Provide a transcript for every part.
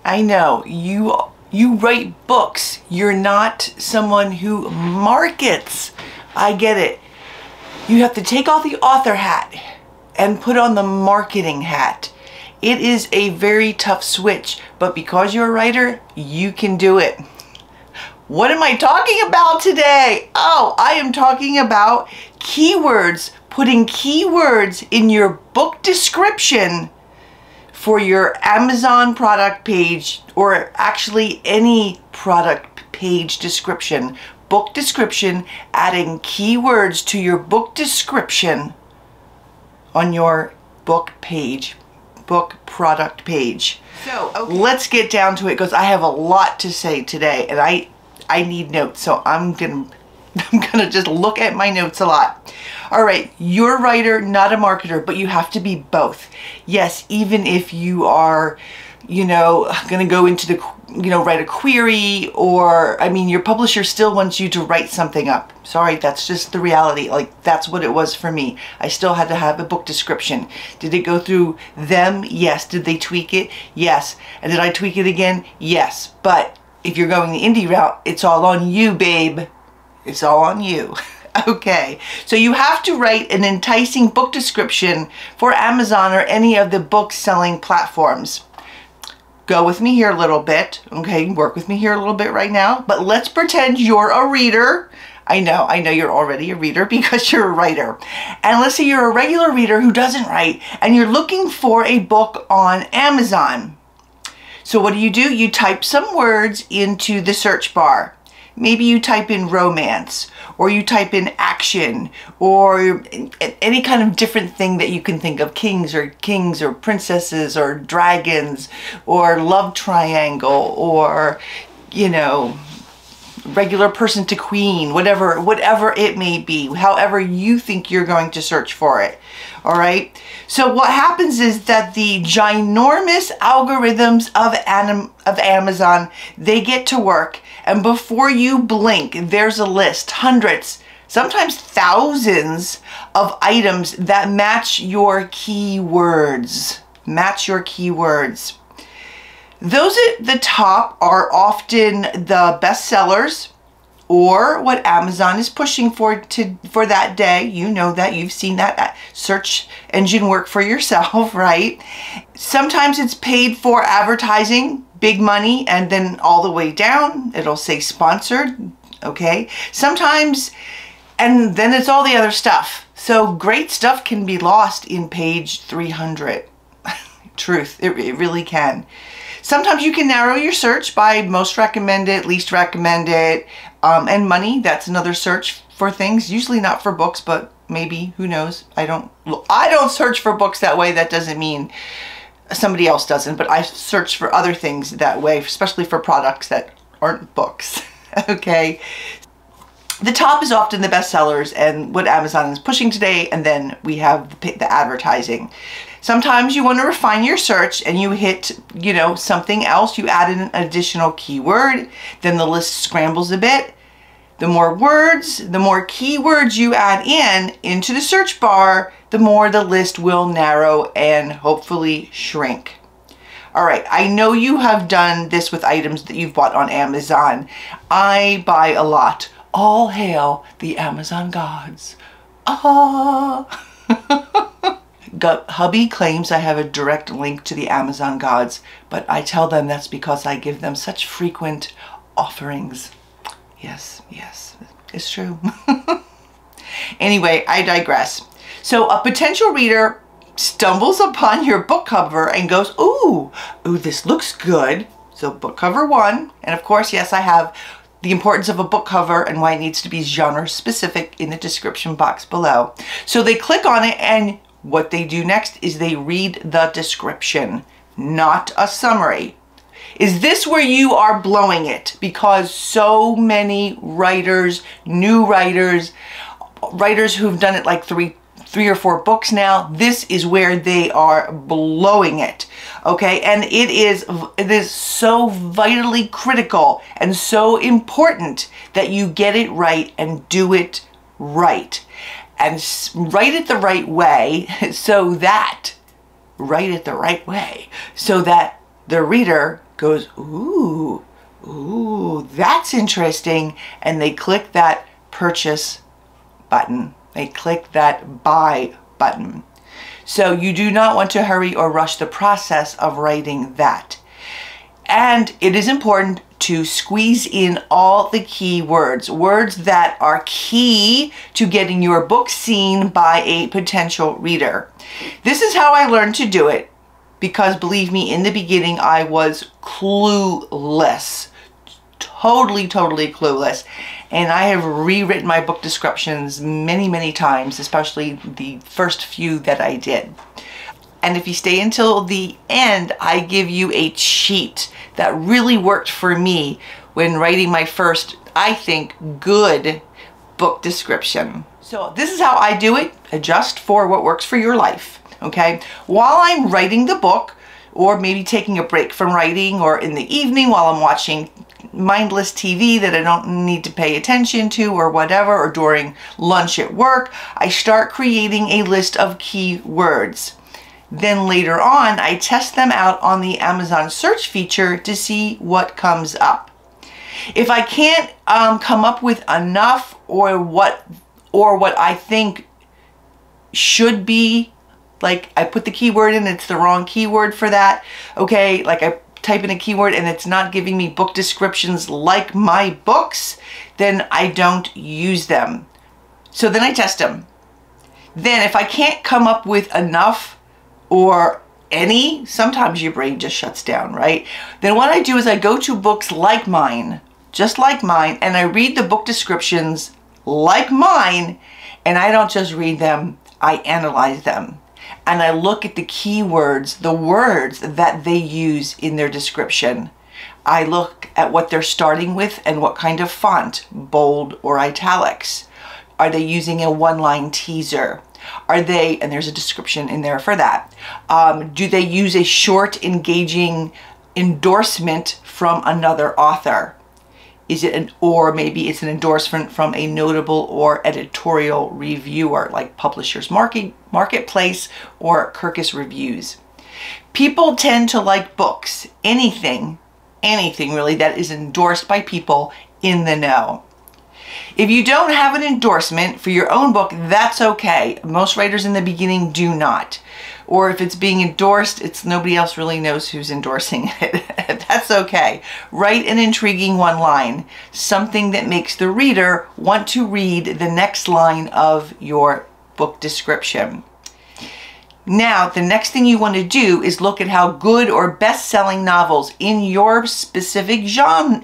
I know, you write books. You're not someone who markets. I get it. You have to take off the author hat and put on the marketing hat. It is a very tough switch, but because you're a writer, you can do it. What am I talking about today? Oh, I am talking about keywords, putting keywords in your book description for your Amazon product page, or actually any product page description. Book description, adding keywords to your book description on your book page, book product page. So let's get down to it, because I have a lot to say today, and I need notes, so I'm gonna just look at my notes a lot. All right, you're a writer, not a marketer, but you have to be both. Yes, even if you are, you know, gonna go into the, you know, write a query, or, I mean, your publisher still wants you to write something up. Sorry, that's just the reality. Like, that's what it was for me. I still had to have a book description. Did it go through them? Yes. Did they tweak it? Yes. And did I tweak it again? Yes. But if you're going the indie route, it's all on you, babe. It's all on you. Okay, so you have to write an enticing book description for Amazon or any of the book selling platforms. Go with me here a little bit, okay? Work with me here a little bit right now, but let's pretend you're a reader. I know you're already a reader because you're a writer. And let's say you're a regular reader who doesn't write, and you're looking for a book on Amazon. So what do? You type some words into the search bar. Maybe you type in romance, or you type in action, or any kind of different thing that you can think of. Kings or princesses or dragons or love triangle, or, you know, regular person to queen, whatever it may be, however you think you're going to search for it. All right. So what happens is that the ginormous algorithms of Amazon, they get to work, and before you blink, there's a list, hundreds, sometimes thousands of items that match your keywords. Match your keywords. Those at the top are often the best sellers, or what Amazon is pushing for that day. You know that. You've seen that search engine work for yourself, right? Sometimes it's paid for advertising, big money, and then all the way down, it'll say sponsored, okay? Sometimes, and then it's all the other stuff. So great stuff can be lost in page 300. Truth, it really can. Sometimes you can narrow your search by most recommended, least recommended, and money. That's another search for things, usually not for books, but maybe, who knows? I don't search for books that way. That doesn't mean somebody else doesn't, but I search for other things that way, especially for products that aren't books. Okay. The top is often the best sellers and what Amazon is pushing today, and then we have the advertising. Sometimes you want to refine your search and you hit, you know, something else. You add in an additional keyword, then the list scrambles a bit. The more words, the more keywords you add into the search bar, the more the list will narrow and hopefully shrink. All right, I know you have done this with items that you've bought on Amazon. I buy a lot. All hail the Amazon gods. Ah. Hubby claims I have a direct link to the Amazon gods, but I tell them that's because I give them such frequent offerings. Yes, it's true. Anyway, I digress. So a potential reader stumbles upon your book cover and goes, ooh, this looks good. So book cover 1, and of course, yes, I have the importance of a book cover and why it needs to be genre specific in the description box below. So they click on it, and what they do next is they read the description, not a summary. Is this where you are blowing it? Because so many writers, new writers, writers who've done it like three or four books now, this is where they are blowing it. Okay, and it is so vitally critical and so important that you get it right and do it right. And write it the right way so that the reader goes, ooh, that's interesting, and they click that purchase button. They click that buy button. So you do not want to hurry or rush the process of writing that. And it is important to squeeze in all the key words, words that are key to getting your book seen by a potential reader. This is how I learned to do it, because believe me, in the beginning I was clueless, totally clueless. And I have rewritten my book descriptions many times, especially the first few that I did. And if you stay until the end, I give you a cheat that really worked for me when writing my first, I think, good book description. So this is how I do it. Adjust for what works for your life, okay? While I'm writing the book, or maybe taking a break from writing, or in the evening while I'm watching mindless TV that I don't need to pay attention to or whatever, or during lunch at work, I start creating a list of keywords. Then later on, I test them out on the Amazon search feature to see what comes up. If I can't come up with enough, or what I think should be, like I put the keyword in, it's the wrong keyword for that, okay, like I type in a keyword and it's not giving me book descriptions like my books, then I don't use them. So then I test them. Then if I can't come up with enough or any, sometimes your brain just shuts down, right? Then what I do is I go to books like mine, just like mine, and I read the book descriptions like mine, and I don't just read them, I analyze them. And I look at the keywords, the words that they use in their description. I look at what they're starting with and what kind of font, bold or italics. Are they using a one-line teaser? Are they, and there's a description in there for that, do they use a short, engaging endorsement from another author? Is it or maybe it's an endorsement from a notable or editorial reviewer like Publishers Marketplace or Kirkus Reviews. People tend to like books, anything really that is endorsed by people in the know. If you don't have an endorsement for your own book, that's okay. Most writers in the beginning do not. Or if it's being endorsed, it's nobody else really knows who's endorsing it. That's okay. Write an intriguing one line, something that makes the reader want to read the next line of your book description. Now, the next thing you want to do is look at how good or best-selling novels in your specific genre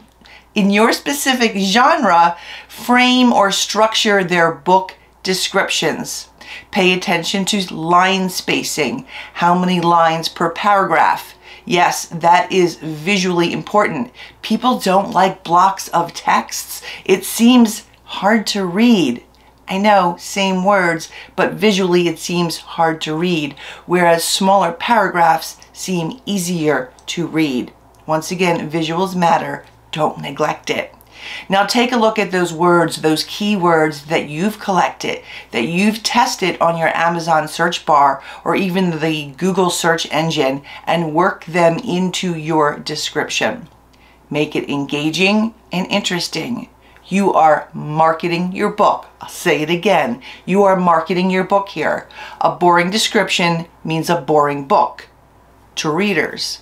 frame or structure their book descriptions. Pay attention to line spacing, how many lines per paragraph. Yes, that is visually important. People don't like blocks of texts. It seems hard to read. I know, same words, but visually it seems hard to read, whereas smaller paragraphs seem easier to read. Once again, visuals matter. Don't neglect it. Now take a look at those words, those keywords that you've collected, that you've tested on your Amazon search bar or even the Google search engine, and work them into your description. Make it engaging and interesting. You are marketing your book. I'll say it again. You are marketing your book here. A boring description means a boring book to readers.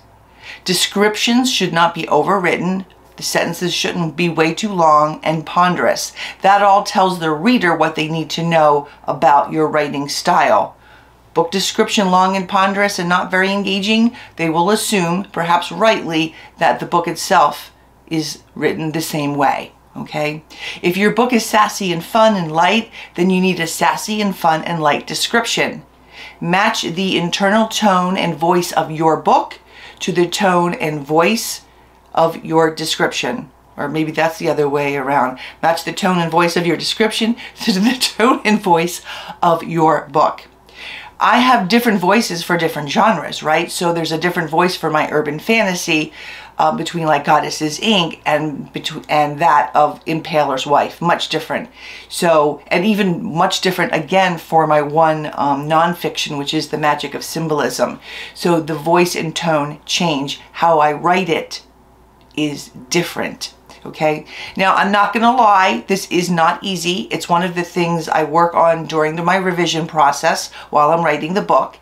Descriptions should not be overwritten. The sentences shouldn't be way too long and ponderous. That all tells the reader what they need to know about your writing style. Book description long and ponderous and not very engaging, they will assume, perhaps rightly, that the book itself is written the same way. Okay? If your book is sassy and fun and light, then you need a sassy and fun and light description. Match the internal tone and voice of your book to the tone and voice of your description. Or maybe that's the other way around. Match the tone and voice of your description to the tone and voice of your book. I have different voices for different genres, right? So there's a different voice for my urban fantasy between like Goddesses Inc. and that of Impaler's Wife, much different. So, and even much different again for my one nonfiction, which is The Magic of Symbolism. So the voice and tone change. How I write it is different. Okay, now I'm not gonna lie, this is not easy. It's one of the things I work on during my revision process while I'm writing the book.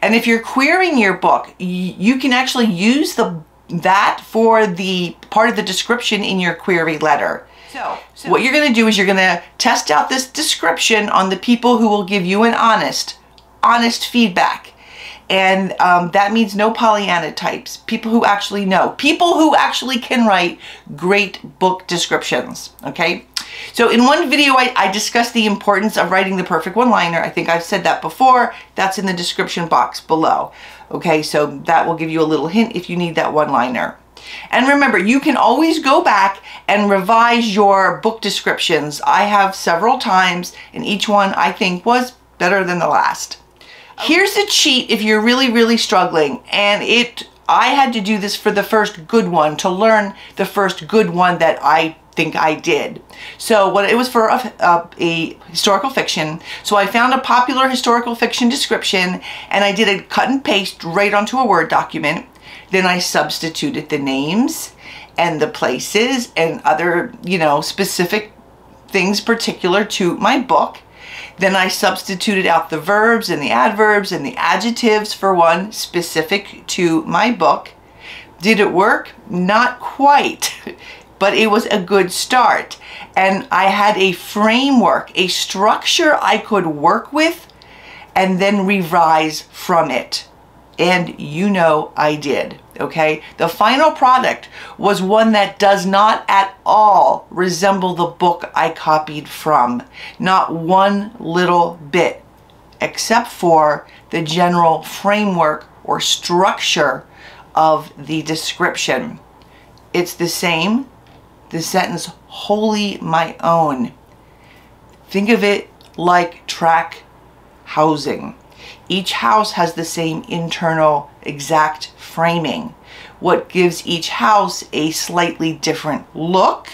And if you're querying your book, you can actually use that for the part of the description in your query letter. So what you're gonna do is you're gonna test out this description on the people who will give you an honest feedback. And that means no Pollyanna types, people who actually know, people who actually can write great book descriptions, okay? So in one video, I discussed the importance of writing the perfect one-liner. I think I've said that before. That's in the description box below, okay? So that will give you a little hint if you need that one-liner. And remember, you can always go back and revise your book descriptions. I have several times, and each one I think was better than the last. Here's a cheat if you're really struggling, and I had to do this for the first good one, to learn the first good one that I think I did. So it was for a historical fiction. So I found a popular historical fiction description and I did a cut and paste right onto a Word document. Then I substituted the names and the places and other, specific things particular to my book. Then I substituted out the verbs and the adverbs and the adjectives for one specific to my book. Did it work? Not quite, but it was a good start. And I had a framework, a structure I could work with and then revise from it. And I did, okay? The final product was one that does not at all resemble the book I copied from. Not one little bit, except for the general framework or structure of the description. It's the same, the sentence wholly my own. Think of it like track housing. Each house has the same internal exact framing. What gives each house a slightly different look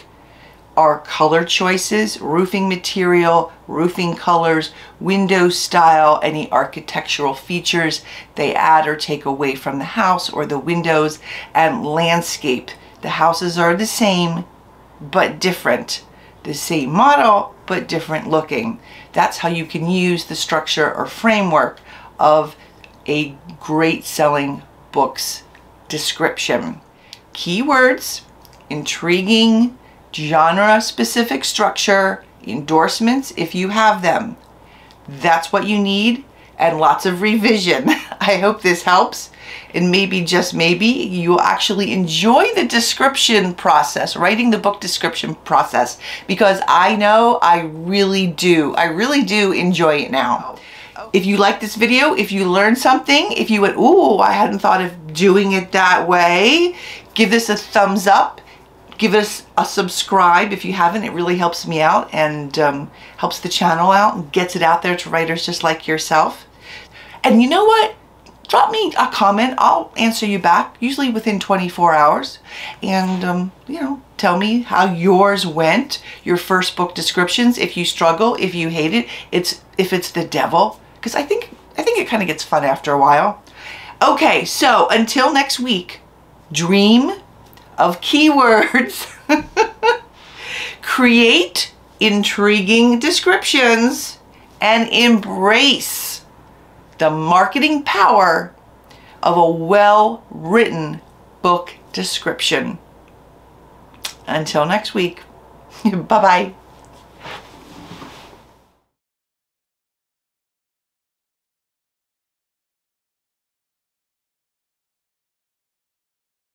are color choices, roofing material, roofing colors, window style, any architectural features they add or take away from the house or the windows, and landscape. The houses are the same but different. The same model but different looking. That's how you can use the structure or framework of a great selling book's description. Keywords, intriguing, genre specific structure, endorsements if you have them. That's what you need, and lots of revision. I hope this helps, and maybe, just maybe, you'll actually enjoy the description process, writing the book description process, because I know I really do enjoy it now. If you like this video, if you learned something, if you went, ooh, I hadn't thought of doing it that way, give this a thumbs up, give us a subscribe if you haven't. It really helps me out and helps the channel out and gets it out there to writers just like yourself. And you know what? Drop me a comment. I'll answer you back, usually within 24 hours. And, tell me how yours went, your first book descriptions, if you struggle, if you hate it, if it's the devil. Because I think it kind of gets fun after a while. Okay, so until next week, dream of keywords, create intriguing descriptions, and embrace the marketing power of a well-written book description. Until next week, bye-bye.